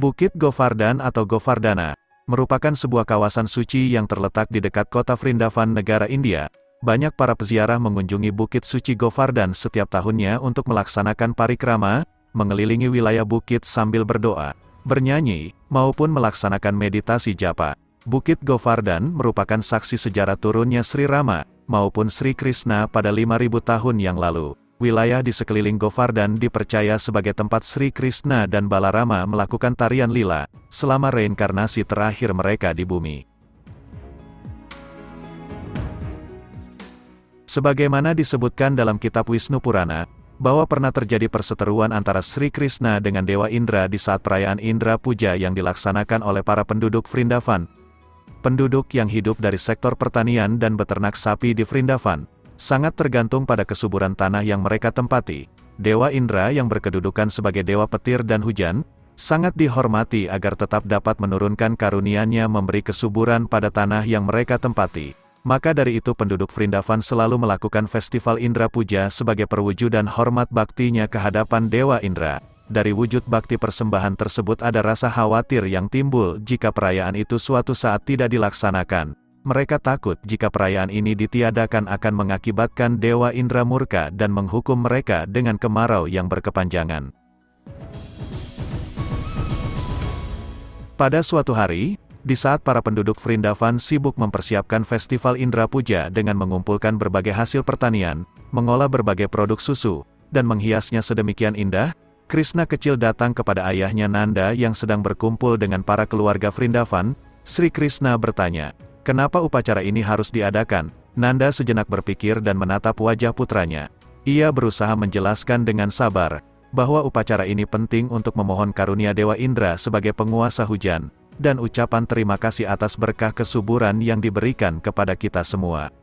Bukit Govardhan atau Govardhana merupakan sebuah kawasan suci yang terletak di dekat kota Vrindavan, negara India. Banyak para peziarah mengunjungi Bukit Suci Govardhan setiap tahunnya untuk melaksanakan parikrama, mengelilingi wilayah bukit sambil berdoa, bernyanyi, maupun melaksanakan meditasi japa. Bukit Govardhan merupakan saksi sejarah turunnya Sri Rama maupun Sri Krishna pada 5.000 tahun yang lalu. Wilayah di sekeliling Govardhan dipercaya sebagai tempat Sri Krishna dan Balarama melakukan tarian lila selama reinkarnasi terakhir mereka di bumi. Sebagaimana disebutkan dalam kitab Wisnu Purana, bahwa pernah terjadi perseteruan antara Sri Krishna dengan Dewa Indra di saat perayaan Indra Puja yang dilaksanakan oleh para penduduk Vrindavan. Penduduk yang hidup dari sektor pertanian dan beternak sapi di Vrindavan sangat tergantung pada kesuburan tanah yang mereka tempati. Dewa Indra yang berkedudukan sebagai dewa petir dan hujan, sangat dihormati agar tetap dapat menurunkan karunia-Nya memberi kesuburan pada tanah yang mereka tempati. Maka dari itu penduduk Vrindavan selalu melakukan festival Indra Puja sebagai perwujudan hormat baktinya ke hadapan Dewa Indra. Dari wujud bakti persembahan tersebut ada rasa khawatir yang timbul jika perayaan itu suatu saat tidak dilaksanakan. Mereka takut jika perayaan ini ditiadakan akan mengakibatkan Dewa Indra murka dan menghukum mereka dengan kemarau yang berkepanjangan. Pada suatu hari, di saat para penduduk Vrindavan sibuk mempersiapkan festival Indra Puja dengan mengumpulkan berbagai hasil pertanian, mengolah berbagai produk susu, dan menghiasnya sedemikian indah, Krishna kecil datang kepada ayahnya Nanda yang sedang berkumpul dengan para keluarga Vrindavan. Sri Krishna bertanya, "Kenapa upacara ini harus diadakan?" Nanda sejenak berpikir dan menatap wajah putranya. Ia berusaha menjelaskan dengan sabar, bahwa upacara ini penting untuk memohon karunia Dewa Indra sebagai penguasa hujan, dan ucapan terima kasih atas berkah kesuburan yang diberikan kepada kita semua.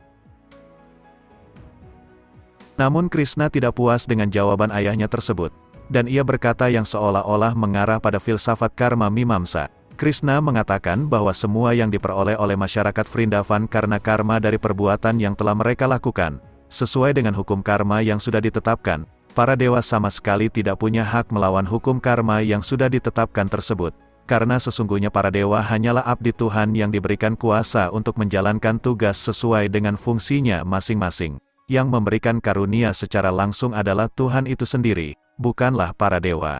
Namun Krishna tidak puas dengan jawaban ayahnya tersebut, dan ia berkata yang seolah-olah mengarah pada filsafat karma mimamsa. Krishna mengatakan bahwa semua yang diperoleh oleh masyarakat Vrindavan karena karma dari perbuatan yang telah mereka lakukan, sesuai dengan hukum karma yang sudah ditetapkan, para dewa sama sekali tidak punya hak melawan hukum karma yang sudah ditetapkan tersebut, karena sesungguhnya para dewa hanyalah abdi Tuhan yang diberikan kuasa untuk menjalankan tugas sesuai dengan fungsinya masing-masing. Yang memberikan karunia secara langsung adalah Tuhan itu sendiri, bukanlah para dewa.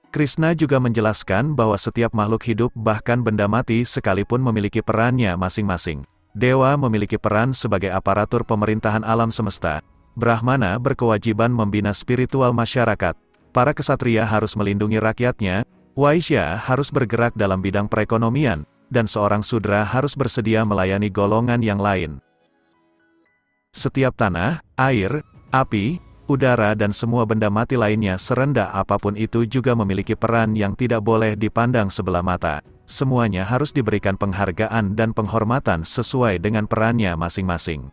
Krishna juga menjelaskan bahwa setiap makhluk hidup bahkan benda mati sekalipun memiliki perannya masing-masing. Dewa memiliki peran sebagai aparatur pemerintahan alam semesta. Brahmana berkewajiban membina spiritual masyarakat. Para kesatria harus melindungi rakyatnya. Waisya harus bergerak dalam bidang perekonomian, dan seorang sudra harus bersedia melayani golongan yang lain. Setiap tanah, air, api, udara dan semua benda mati lainnya serendah apapun itu juga memiliki peran yang tidak boleh dipandang sebelah mata. Semuanya harus diberikan penghargaan dan penghormatan sesuai dengan perannya masing-masing.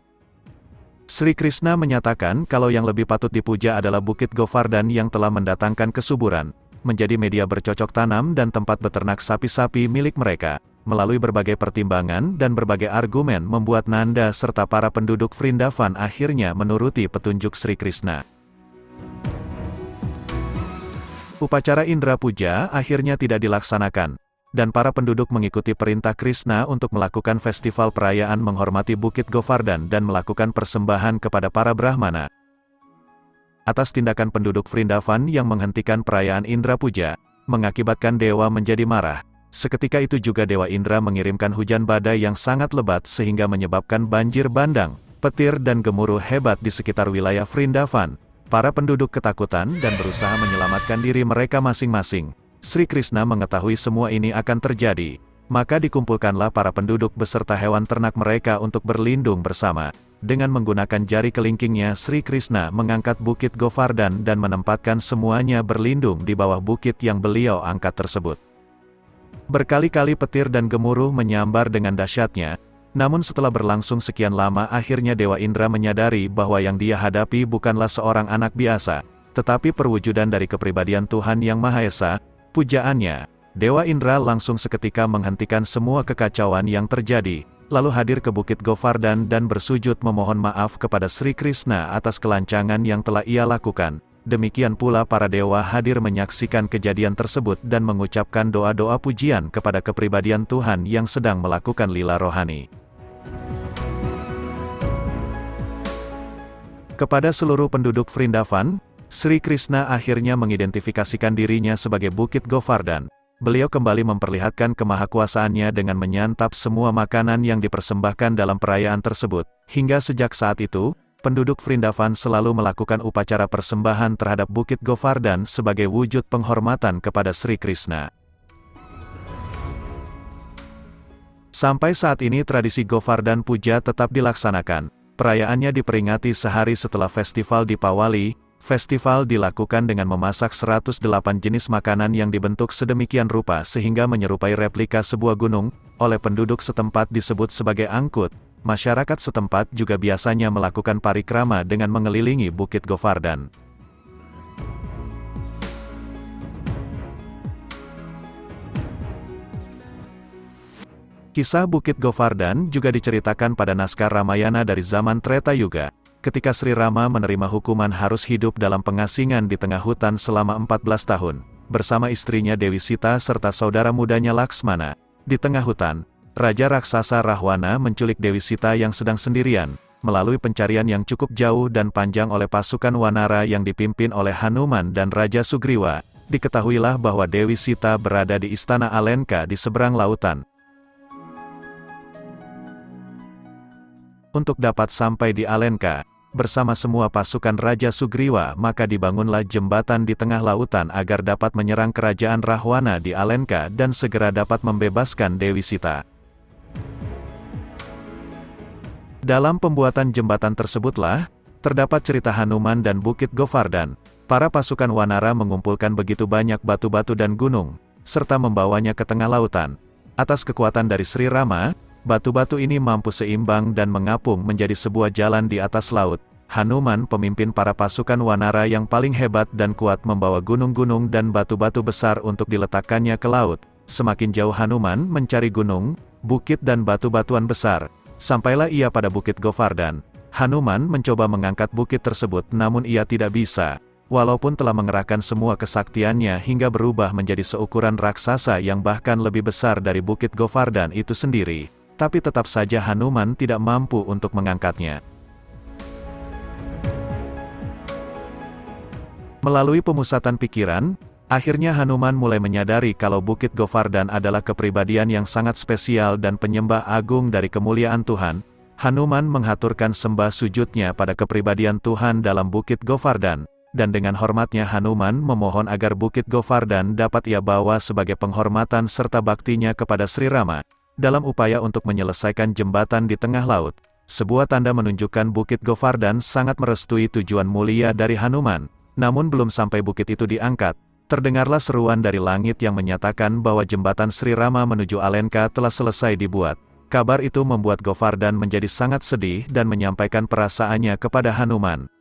Sri Krishna menyatakan kalau yang lebih patut dipuja adalah Bukit Govardhan yang telah mendatangkan kesuburan, menjadi media bercocok tanam dan tempat beternak sapi-sapi milik mereka. Melalui berbagai pertimbangan dan berbagai argumen membuat Nanda serta para penduduk Vrindavan akhirnya menuruti petunjuk Sri Krishna. Upacara Indra Puja akhirnya tidak dilaksanakan, dan para penduduk mengikuti perintah Krishna untuk melakukan festival perayaan menghormati Bukit Govardhan dan melakukan persembahan kepada para Brahmana. Atas tindakan penduduk Vrindavan yang menghentikan perayaan Indra Puja, mengakibatkan dewa menjadi marah. Seketika itu juga Dewa Indra mengirimkan hujan badai yang sangat lebat sehingga menyebabkan banjir bandang, petir dan gemuruh hebat di sekitar wilayah Vrindavan. Para penduduk ketakutan dan berusaha menyelamatkan diri mereka masing-masing. Sri Krishna mengetahui semua ini akan terjadi, maka dikumpulkanlah para penduduk beserta hewan ternak mereka untuk berlindung bersama. Dengan menggunakan jari kelingkingnya Sri Krishna mengangkat Bukit Govardhan dan menempatkan semuanya berlindung di bawah bukit yang beliau angkat tersebut. Berkali-kali petir dan gemuruh menyambar dengan dahsyatnya, namun setelah berlangsung sekian lama akhirnya Dewa Indra menyadari bahwa yang dia hadapi bukanlah seorang anak biasa, tetapi perwujudan dari kepribadian Tuhan Yang Maha Esa. Pujaannya, Dewa Indra langsung seketika menghentikan semua kekacauan yang terjadi, lalu hadir ke Bukit Govardhan dan bersujud memohon maaf kepada Sri Krishna atas kelancangan yang telah ia lakukan. demikian pula para dewa hadir menyaksikan kejadian tersebut dan mengucapkan doa-doa pujian kepada kepribadian Tuhan yang sedang melakukan lila rohani. Kepada seluruh penduduk Vrindavan, Sri Krishna akhirnya mengidentifikasikan dirinya sebagai Bukit Govardhan. Beliau kembali memperlihatkan kemahakuasaannya dengan menyantap semua makanan yang dipersembahkan dalam perayaan tersebut. Hingga sejak saat itu, penduduk Vrindavan selalu melakukan upacara persembahan terhadap Bukit Govardhan sebagai wujud penghormatan kepada Sri Krishna. Sampai saat ini tradisi Govardhan Puja tetap dilaksanakan. Perayaannya diperingati sehari setelah festival Dipawali. Festival dilakukan dengan memasak 108 jenis makanan yang dibentuk sedemikian rupa sehingga menyerupai replika sebuah gunung, oleh penduduk setempat disebut sebagai angkut. Masyarakat setempat juga biasanya melakukan parikrama dengan mengelilingi Bukit Govardhan. Kisah Bukit Govardhan juga diceritakan pada naskah Ramayana dari zaman Treta Yuga, ketika Sri Rama menerima hukuman harus hidup dalam pengasingan di tengah hutan selama 14 tahun, bersama istrinya Dewi Sita serta saudara mudanya Laksmana. Di tengah hutan, Raja Raksasa Rahwana menculik Dewi Sita yang sedang sendirian, melalui pencarian yang cukup jauh dan panjang oleh pasukan Wanara yang dipimpin oleh Hanuman dan Raja Sugriwa. Diketahuilah bahwa Dewi Sita berada di istana Alenka di seberang lautan. Untuk dapat sampai di Alenka bersama semua pasukan Raja Sugriwa, maka dibangunlah jembatan di tengah lautan agar dapat menyerang kerajaan Rahwana di Alenka dan segera dapat membebaskan Dewi Sita. Dalam pembuatan jembatan tersebutlah, terdapat cerita Hanuman dan Bukit Govardhan. Para pasukan Wanara mengumpulkan begitu banyak batu-batu dan gunung, serta membawanya ke tengah lautan. Atas kekuatan dari Sri Rama, batu-batu ini mampu seimbang dan mengapung menjadi sebuah jalan di atas laut. Hanuman, pemimpin para pasukan Wanara yang paling hebat dan kuat, membawa gunung-gunung dan batu-batu besar untuk diletakkannya ke laut. Semakin jauh Hanuman mencari gunung, bukit dan batu-batuan besar, sampailah ia pada Bukit Govardhan. Hanuman mencoba mengangkat bukit tersebut namun ia tidak bisa. Walaupun telah mengerahkan semua kesaktiannya hingga berubah menjadi seukuran raksasa yang bahkan lebih besar dari Bukit Govardhan itu sendiri, tapi tetap saja Hanuman tidak mampu untuk mengangkatnya. Melalui pemusatan pikiran, akhirnya Hanuman mulai menyadari kalau Bukit Govardhan adalah kepribadian yang sangat spesial dan penyembah agung dari kemuliaan Tuhan. Hanuman menghaturkan sembah sujudnya pada kepribadian Tuhan dalam Bukit Govardhan, dan dengan hormatnya Hanuman memohon agar Bukit Govardhan dapat ia bawa sebagai penghormatan serta baktinya kepada Sri Rama. Dalam upaya untuk menyelesaikan jembatan di tengah laut, sebuah tanda menunjukkan Bukit Govardhan sangat merestui tujuan mulia dari Hanuman. Namun belum sampai bukit itu diangkat, terdengarlah seruan dari langit yang menyatakan bahwa jembatan Sri Rama menuju Alenka telah selesai dibuat. Kabar itu membuat Govardhan menjadi sangat sedih dan menyampaikan perasaannya kepada Hanuman.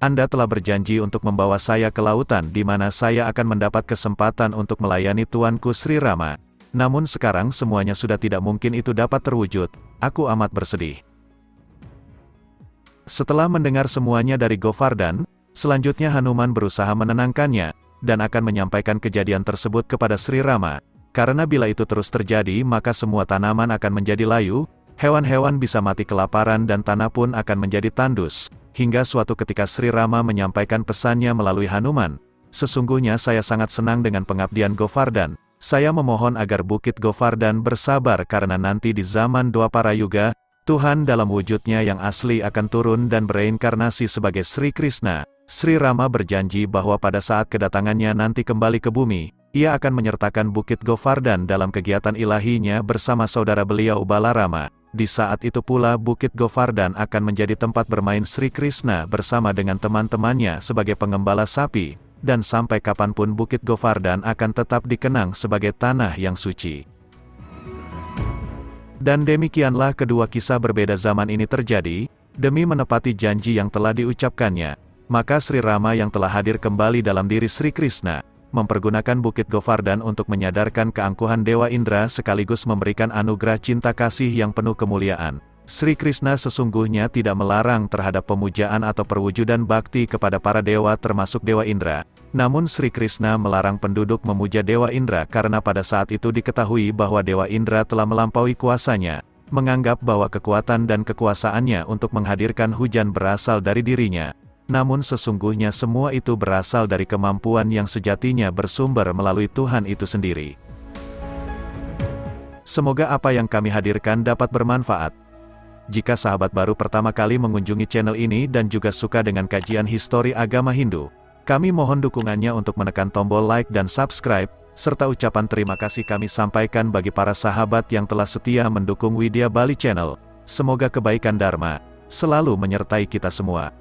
Anda telah berjanji untuk membawa saya ke lautan di mana saya akan mendapat kesempatan untuk melayani tuanku Sri Rama. Namun sekarang semuanya sudah tidak mungkin itu dapat terwujud. Aku amat bersedih. Setelah mendengar semuanya dari Govardhan, selanjutnya Hanuman berusaha menenangkannya, dan akan menyampaikan kejadian tersebut kepada Sri Rama. Karena bila itu terus terjadi maka semua tanaman akan menjadi layu, hewan-hewan bisa mati kelaparan dan tanah pun akan menjadi tandus. Hingga suatu ketika Sri Rama menyampaikan pesannya melalui Hanuman. Sesungguhnya saya sangat senang dengan pengabdian Govardhan. Saya memohon agar Bukit Govardhan bersabar karena nanti di zaman Dwapara Yuga, Tuhan dalam wujudnya yang asli akan turun dan bereinkarnasi sebagai Sri Krishna. Sri Rama berjanji bahwa pada saat kedatangannya nanti kembali ke bumi, ia akan menyertakan Bukit Govardhan dalam kegiatan ilahinya bersama saudara beliau Balarama. Di saat itu pula Bukit Govardhan akan menjadi tempat bermain Sri Krishna bersama dengan teman-temannya sebagai pengembala sapi, dan sampai kapanpun Bukit Govardhan akan tetap dikenang sebagai tanah yang suci. Dan demikianlah kedua kisah berbeda zaman ini terjadi, demi menepati janji yang telah diucapkannya. Maka Sri Rama yang telah hadir kembali dalam diri Sri Krishna, mempergunakan Bukit Govardhan untuk menyadarkan keangkuhan Dewa Indra sekaligus memberikan anugerah cinta kasih yang penuh kemuliaan. Sri Krishna sesungguhnya tidak melarang terhadap pemujaan atau perwujudan bakti kepada para dewa termasuk Dewa Indra. Namun Sri Krishna melarang penduduk memuja Dewa Indra karena pada saat itu diketahui bahwa Dewa Indra telah melampaui kuasanya, menganggap bahwa kekuatan dan kekuasaannya untuk menghadirkan hujan berasal dari dirinya. Namun sesungguhnya semua itu berasal dari kemampuan yang sejatinya bersumber melalui Tuhan itu sendiri. Semoga apa yang kami hadirkan dapat bermanfaat. Jika sahabat baru pertama kali mengunjungi channel ini dan juga suka dengan kajian histori agama Hindu, kami mohon dukungannya untuk menekan tombol like dan subscribe, serta ucapan terima kasih kami sampaikan bagi para sahabat yang telah setia mendukung Widya Bali Channel. Semoga kebaikan Dharma selalu menyertai kita semua.